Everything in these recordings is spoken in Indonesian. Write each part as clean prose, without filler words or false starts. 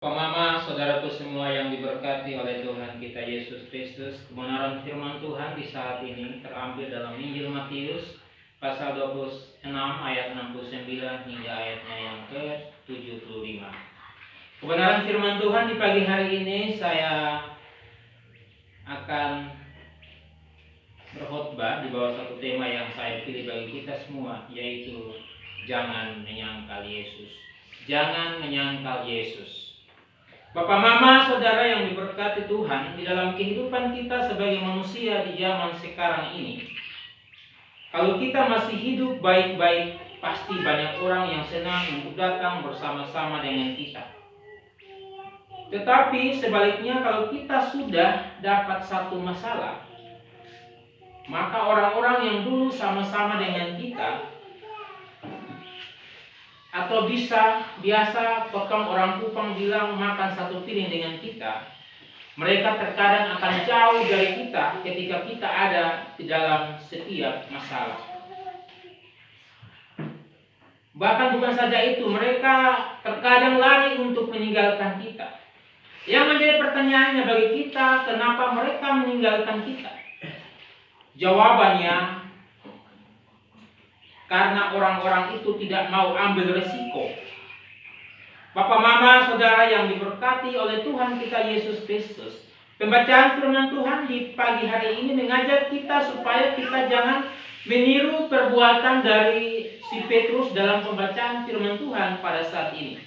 Mama, saudaraku semua yang diberkati oleh Tuhan kita Yesus Kristus, kebenaran firman Tuhan di saat ini terambil dalam Injil Matius pasal 26 ayat 69 hingga ayatnya yang ke-75. Kebenaran firman Tuhan di pagi hari ini saya akan berkhotbah di bawah satu tema yang saya pilih bagi kita semua, yaitu jangan menyangkal Yesus. Jangan menyangkal Yesus. Bapak, Mama, Saudara yang diberkati Tuhan, di dalam kehidupan kita sebagai manusia di zaman sekarang ini, kalau kita masih hidup baik-baik, pasti banyak orang yang senang untuk datang bersama-sama dengan kita. Tetapi sebaliknya, kalau kita sudah dapat satu masalah, maka orang-orang yang dulu sama-sama dengan kita, atau biasa potong orang Kupang bilang makan satu piring dengan kita, mereka terkadang akan jauh dari kita ketika kita ada di dalam setiap masalah. Bahkan bukan saja itu, mereka terkadang lari untuk meninggalkan kita. Yang menjadi pertanyaannya bagi kita, kenapa mereka meninggalkan kita? Jawabannya, karena orang-orang itu tidak mau ambil resiko. Bapak, Mama, Saudara yang diberkati oleh Tuhan kita Yesus Kristus, pembacaan firman Tuhan di pagi hari ini mengajar kita supaya kita jangan meniru perbuatan dari si Petrus dalam pembacaan firman Tuhan pada saat ini.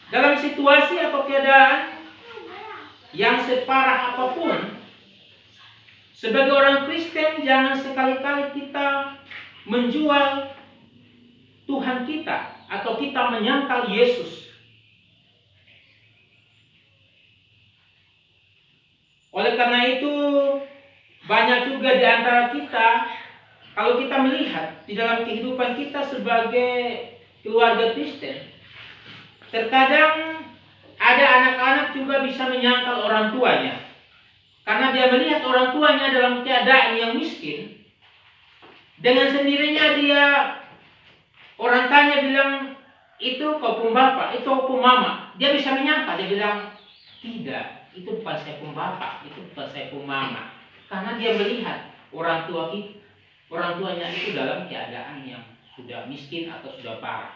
Dalam situasi atau keadaan yang separah apapun, sebagai orang Kristen jangan sekali-kali kita menjual Tuhan kita atau kita menyangkal Yesus. Oleh karena itu, banyak juga di antara kita, kalau kita melihat di dalam kehidupan kita sebagai keluarga Kristen, terkadang ada anak-anak juga bisa menyangkal orang tuanya. Karena dia melihat orang tuanya dalam keadaan yang miskin, dengan sendirinya dia, orang tanya bilang, itu kau pun bapak, itu kau pun mama. Dia bisa menyangka, dia bilang, tidak, itu bukan saya pun bapak, itu bukan saya pun mama. Karena dia melihat orang tuanya itu dalam keadaan yang sudah miskin atau sudah parah.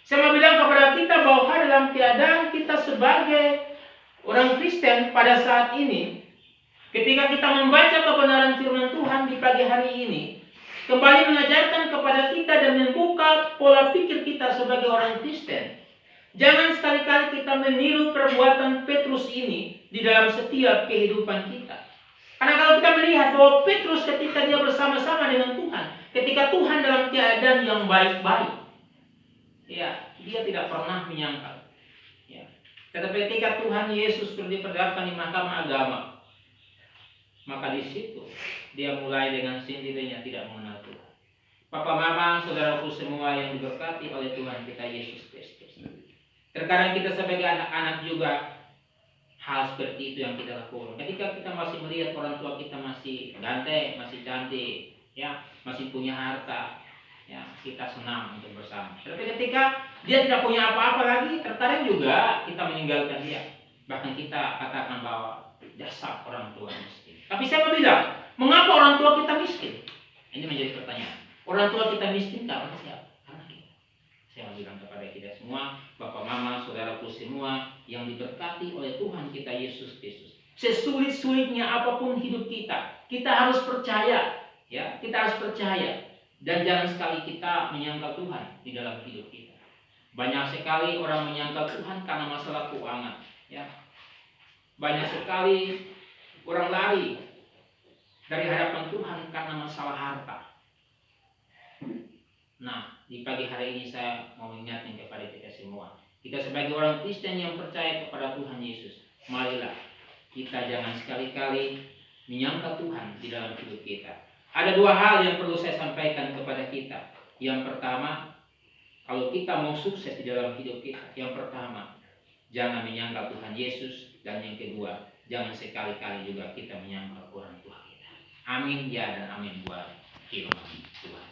Saya mau bilang kepada kita bahwa dalam keadaan kita sebagai orang Kristen pada saat ini, ketika kita membaca kebenaran firman Tuhan di pagi hari ini, kembali mengajarkan kepada kita dan membuka pola pikir kita sebagai orang Kristen. Jangan sekali-kali kita meniru perbuatan Petrus ini di dalam setiap kehidupan kita. Karena kalau kita melihat bahwa Petrus ketika dia bersama-sama dengan Tuhan, ketika Tuhan dalam keadaan yang baik-baik, ya, dia tidak pernah menyangkal. Ya. Tetapi ketika Tuhan Yesus diperlihatkan di mahkamah agama, maka di situ dia mulai dengan sendirinya tidak mengenal Tuhan. Papa, Mama, saudaraku semua yang diberkati oleh Tuhan kita Yesus Kristus. Terkadang kita sebagai anak-anak juga hal seperti itu yang kita lakukan. Ketika kita masih melihat orang tua kita masih ganteng, masih cantik, ya, masih punya harta, ya, kita senang untuk bersama. Tapi ketika dia tidak punya apa-apa lagi, terkadang juga kita meninggalkan dia. Bahkan kita katakan bahwa dasar orang tua miskin. Tapi saya mau bilang, mengapa orang tua kita miskin? Ini menjadi pertanyaan. Orang tua kita miskin karena siapa? Karena kita. Saya mau bilang kepada kita semua, Bapak, Mama, saudaraku semua yang diberkati oleh Tuhan kita Yesus Kristus. Sesulit-sulitnya apapun hidup kita, kita harus percaya, ya, kita harus percaya. Dan jangan sekali kita menyangkal Tuhan di dalam hidup kita. Banyak sekali orang menyangkal Tuhan karena masalah keuangan, ya. Banyak sekali orang lari dari hadapan Tuhan karena masalah harta. Nah, di pagi hari ini saya mau mengingatkan kepada kita semua. Kita sebagai orang Kristen yang percaya kepada Tuhan Yesus, marilah kita jangan sekali-kali menyangkal Tuhan di dalam hidup kita. Ada dua hal yang perlu saya sampaikan kepada kita. Yang pertama, kalau kita mau sukses di dalam hidup kita, yang pertama, jangan menyangkal Tuhan Yesus. Dan yang kedua, jangan sekali-kali juga kita menyangkal orang tua kita. Amin ya dan amin buat firman Tuhan.